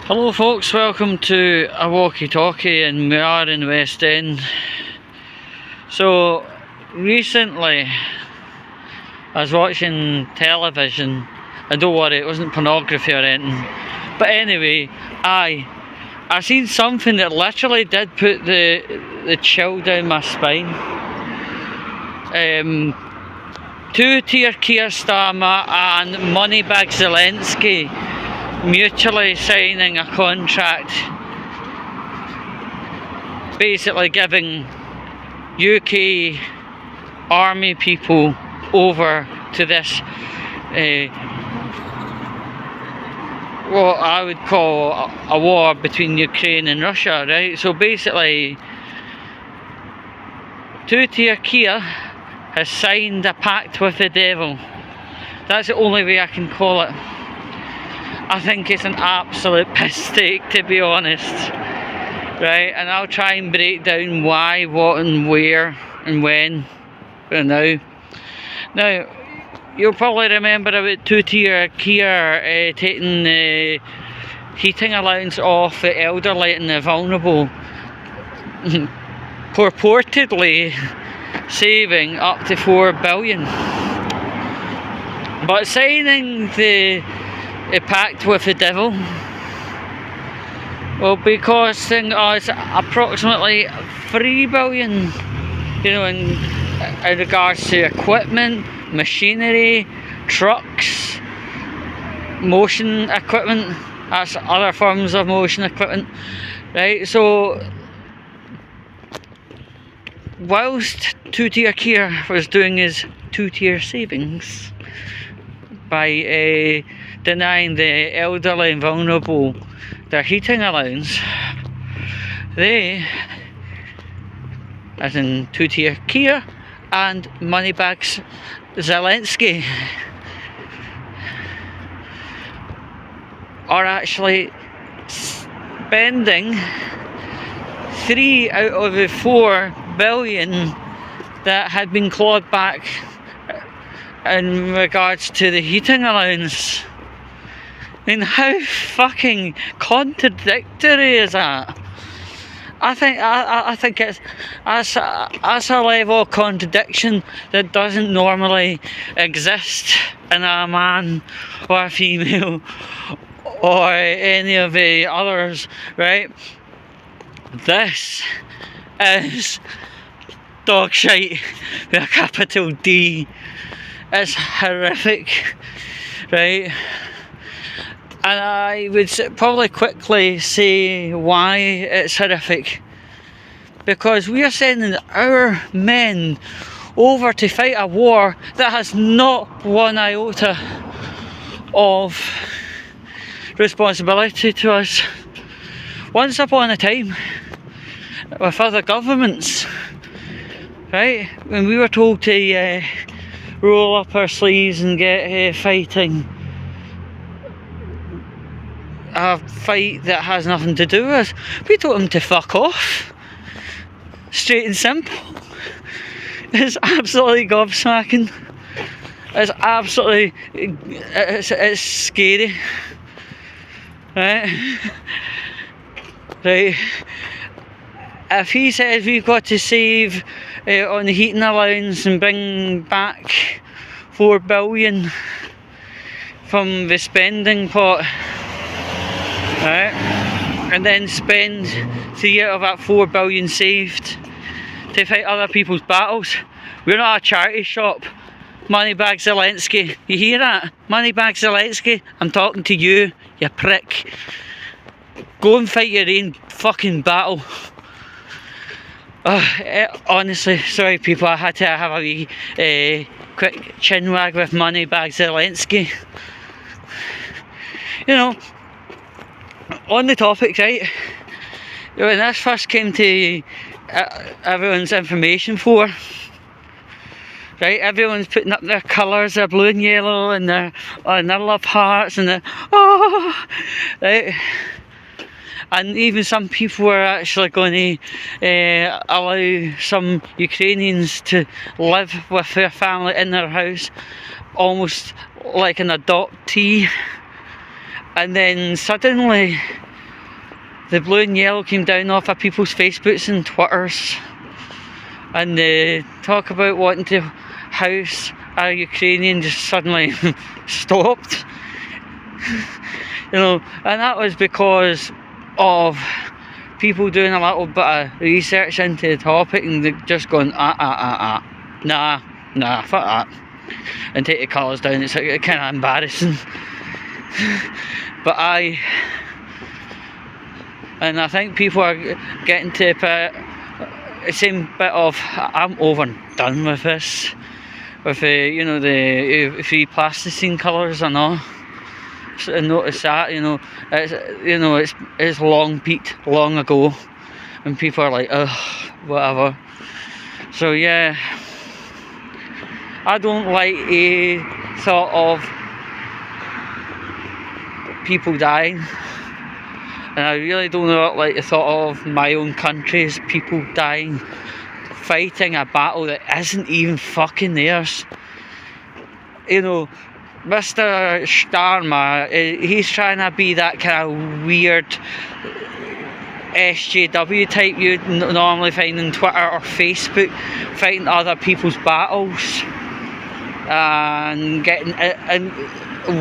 Hello folks, welcome to a Walkie Talkie, and we are in West End. So recently I was watching television, and don't worry, it wasn't pornography or anything, but anyway, I seen something that literally did put the chill down my spine. Two-tier Keir Starmer and Moneybag Zelenskii mutually signing a contract, basically giving UK army people over to this what I would call a war between Ukraine and Russia, right? So basically, two-tier Keir has signed a pact with the devil. That's the only way I can call it. I think it's an absolute piss take, to be honest, right? And I'll try and break down why, what and where and when and now you'll probably remember about two-tier Keir taking the heating allowance off the elderly and the vulnerable, purportedly saving up to 4 billion, but signing the pact with the devil will be costing us approximately 3 billion, you know, in regards to equipment, machinery, trucks, motion equipment, that's other forms of motion equipment, right? So whilst two-tier Keir was doing his two-tier savings by denying the elderly and vulnerable their heating allowance, they, as in two-tier Keir and Moneybag Zelenskii, are actually spending 3 out of the 4 billion that had been clawed back in regards to the heating allowance. I mean, how fucking contradictory is that? I think it's that's a level of contradiction that doesn't normally exist in a man or a female or any of the others, right? This is dog shite with a capital D. It's horrific, right? And I would probably quickly say why it's horrific. Because we are sending our men over to fight a war that has not one iota of responsibility to us. Once upon a time, with other governments, right, when we were told to roll up our sleeves and get fighting a fight that has nothing to do with us, we told them to fuck off. Straight and simple. It's absolutely gobsmacking. It's absolutely, it's scary, right? Right. If he says we've got to save on the heating allowance and bring back 4 billion from the spending pot, right, and then spend 3 out of that 4 billion saved to fight other people's battles, we're not a charity shop. Moneybag Zelenskii, you hear that? Moneybag Zelenskii, I'm talking to you, you prick. Go and fight your own fucking battle. Honestly, sorry people, I had to have a wee quick chinwag with Moneybag Zelenskii. You know, on the topic, right, when this first came to everyone's information for, right, everyone's putting up their colours, their blue and yellow, and their love hearts, and their right, and even some people were actually going to allow some Ukrainians to live with their family in their house, almost like an adoptee. And then suddenly the blue and yellow came down off of people's Facebooks and Twitters, and they talk about wanting to house a Ukrainian just suddenly stopped. You know, and that was because of people doing a little bit of research into the topic and just going nah, fuck that, and take the colours down. It's like, kind of embarrassing. But I think people are getting to the same bit of, I'm over and done with this, with you know, the free plasticine colours and all. I noticed that, it's long peaked long ago, and people are like, ugh, whatever. So yeah, I don't like a thought of people dying, and I really don't like the thought of my own country's people dying, fighting a battle that isn't even fucking theirs. You know, Mr. Starmer, he's trying to be that kind of weird SJW type you normally find on Twitter or Facebook, fighting other people's battles and getting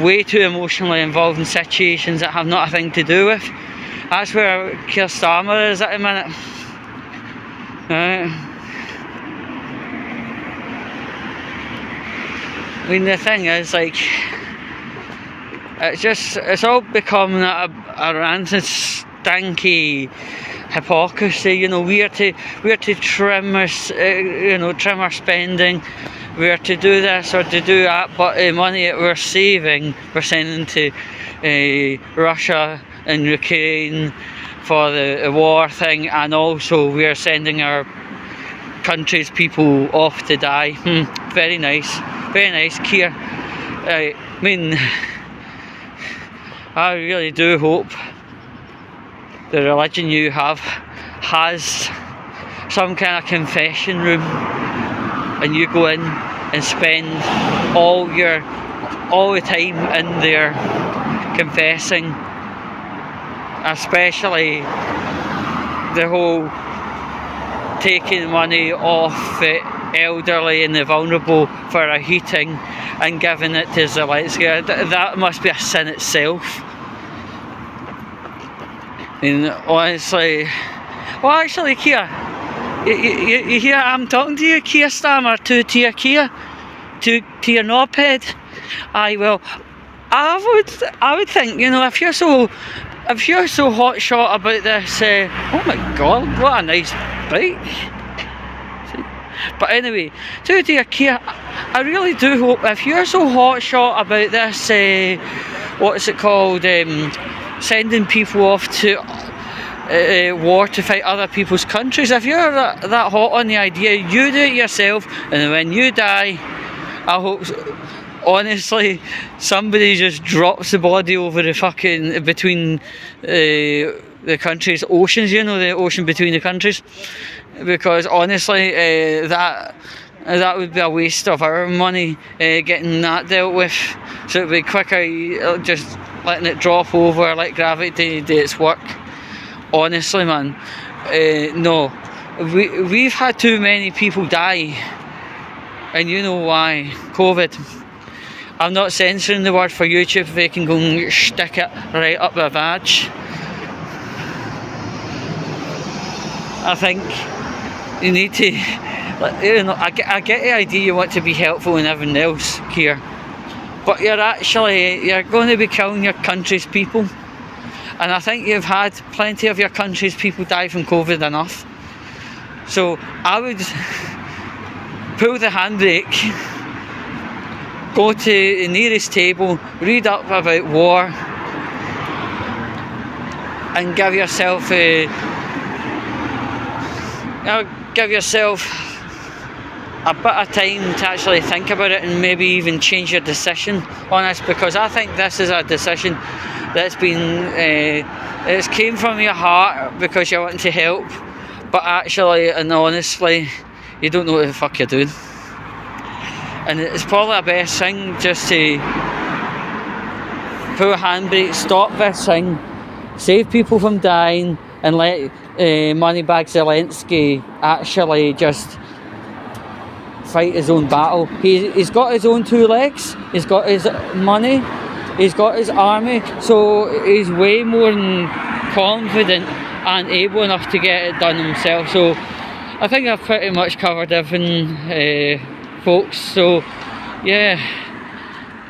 way too emotionally involved in situations that have not a thing to do with. That's where Keir Starmer is at the minute. I mean, the thing is, like, it's all become a rancid, stanky hypocrisy. You know, we are to trim our, trim our spending. We are to do this or to do that, but the money that we're saving, we're sending to Russia and Ukraine for the war thing, and also we are sending our country's people off to die. Very nice, Keir. I mean, I really do hope the religion you have has some kind of confession room, and you go in and spend all the time in there confessing, especially the whole taking money off the elderly and the vulnerable for a heating and giving it to Zelenskii. That must be a sin itself. And honestly, well, actually, Keir, you hear I'm talking to you, Keir Starmer, to your Keir, to your knobhead. I would think, you know, if you're so hotshot about this, oh my god, what a nice bike. But anyway, to your Keir, I really do hope, if you're so hotshot about this, what is it called, sending people off to war to fight other people's countries, if you're that hot on the idea, you do it yourself, and when you die, I hope, honestly, somebody just drops the body over the fucking, between the countries' oceans, you know, the ocean between the countries, because honestly, that would be a waste of our money, getting that dealt with. So it'd be quicker just letting it drop over, let gravity do its work. Honestly, man, no, we've had too many people die, and you know why. COVID. I'm not censoring the word for YouTube. They can go and stick it right up their vag. I think you need to, you know, I get the idea you want to be helpful and everything else here, but you're going to be killing your country's people, and I think you've had plenty of your country's people die from COVID enough. So I would pull the handbrake, go to the nearest table, read up about war, and give yourself a bit of time to actually think about it, and maybe even change your decision on this, because I think this is a decision that's been it's came from your heart because you're wanting to help, but actually and honestly you don't know what the fuck you're doing, and it's probably the best thing just to pull a handbrake, stop this thing, save people from dying, and let Moneybag Zelenskii actually just fight his own battle. He's got his own 2 legs, he's got his money, he's got his army, so he's way more than confident and able enough to get it done himself. So I think I've pretty much covered everything, folks. So yeah,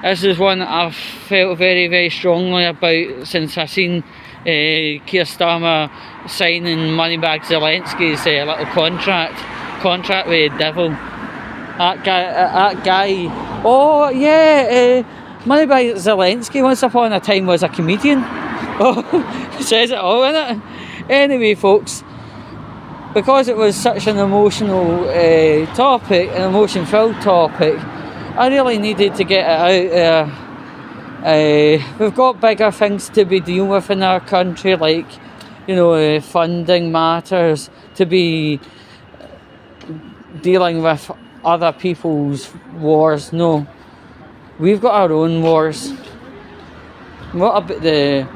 this is one that I've felt very, very strongly about since I seen Keir Starmer signing Moneybag Zelenskii's little contract with the devil. That guy. Oh yeah, Moneybag Zelenskii once upon a time was a comedian. Oh, says it all, innit? Anyway, folks, because it was such an emotional topic, an emotion-filled topic, I really needed to get it out there. We've got bigger things to be dealing with in our country, like, you know, funding matters, to be dealing with other people's wars. No, we've got our own wars. What about the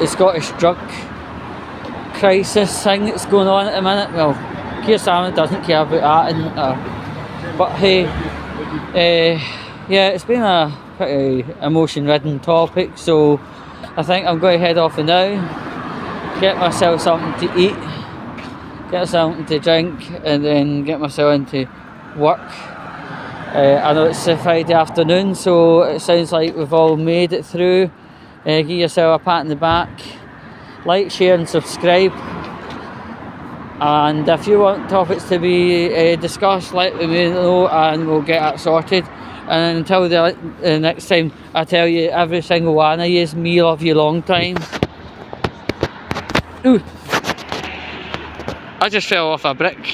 Scottish drug crisis thing that's going on at the minute? Well, Keir Starmer doesn't care about that, but hey, yeah, it's been a pretty emotion-ridden topic, so I think I'm going to head off now, get myself something to eat, get something to drink, and then get myself into work. I know it's a Friday afternoon, so it sounds like we've all made it through. Give yourself a pat on the back, like, share and subscribe, and if you want topics to be discussed, let me know and we'll get it sorted. And until the next time, I tell you, every single one of you, me love you long time. Ooh, I just fell off a brick.